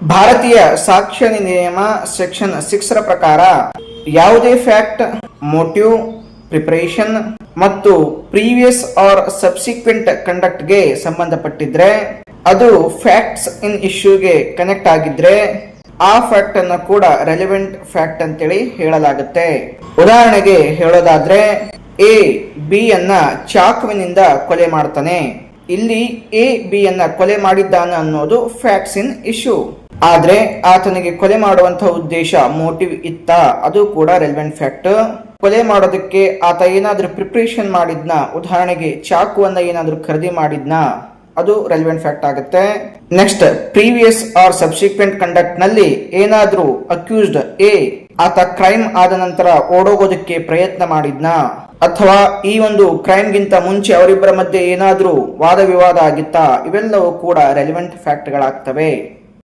ಭಾರತೀಯ ಸಾಕ್ಷ್ಯ ನಿಯಮ ಸೆಕ್ಷನ್ 6 ಪ್ರಕಾರ ಯಾವುದೇ ಫ್ಯಾಕ್ಟ್, ಮೋಟಿವ್, ಪ್ರಿಪರೇಷನ್ ಮತ್ತು ಪ್ರೀವಿಯಸ್ ಆರ್ ಸಬ್ಸಿಕ್ವೆಂಟ್ ಕಂಡಕ್ಟ್ಗೆ ಸಂಬಂಧಪಟ್ಟಿದ್ರೆ, ಅದು ಫ್ಯಾಕ್ಟ್ಸ್ ಇನ್ ಇಶ್ಯೂಗೆ ಕನೆಕ್ಟ್ ಆಗಿದ್ರೆ ಆ ಫ್ಯಾಕ್ಟ್ ಅನ್ನು ಕೂಡ ರೆಲಿವೆಂಟ್ ಫ್ಯಾಕ್ಟ್ ಅಂತೇಳಿ ಹೇಳಲಾಗುತ್ತೆ. ಉದಾಹರಣೆಗೆ ಹೇಳೋದಾದ್ರೆ, ಎ ಬಿ ಅನ್ನ ಚಾಕುವಿನಿಂದ ಕೊಲೆ ಮಾಡ್ತಾನೆ. ಇಲ್ಲಿ ಎ ಬಿ ಅನ್ನ ಕೊಲೆ ಮಾಡಿದ್ದಾನೆ ಅನ್ನೋದು ಫ್ಯಾಕ್ಟ್ಸ್ ಇನ್ ಇಶ್ಯೂ. ಆದ್ರೆ ಆತನಿಗೆ ಕೊಲೆ ಮಾಡುವಂತಹ ಉದ್ದೇಶ, ಮೋಟಿವ್ ಇತ್ತ, ಅದು ಕೂಡ ರೆಲಿವೆಂಟ್ ಫ್ಯಾಕ್ಟ್. ಕೊಲೆ ಮಾಡೋದಕ್ಕೆ ಆತ ಏನಾದ್ರೂ ಪ್ರಿಪರೇಷನ್ ಮಾಡಿದ್ನ, ಉದಾಹರಣೆಗೆ ಚಾಕುವನ್ನ ಏನಾದ್ರೂ ಖರೀದಿ ಮಾಡಿದ್ನ, ಅದು ರೆಲಿವೆಂಟ್ ಫ್ಯಾಕ್ಟ್ ಆಗುತ್ತೆ. Next, previous or subsequent conduct ನಲ್ಲಿ ಏನಾದ್ರೂ ಅಕ್ಯೂಸ್ಡ್ ಎ ಆತ ಕ್ರೈಮ್ ಆದ ನಂತರ ಓಡೋಗೋದಕ್ಕೆ ಪ್ರಯತ್ನ ಮಾಡಿದ್ನ, ಅಥವಾ ಈ ಒಂದು ಕ್ರೈಮ್ ಗಿಂತ ಮುಂಚೆ ಅವರಿಬ್ಬರ ಮಧ್ಯೆ ಏನಾದ್ರೂ ವಾದ ವಿವಾದ ಆಗಿತ್ತಾ, ಇವೆಲ್ಲವೂ ಕೂಡ ರೆಲಿವೆಂಟ್ ಫ್ಯಾಕ್ಟ್ ಗಳಾಗ್ತವೆ.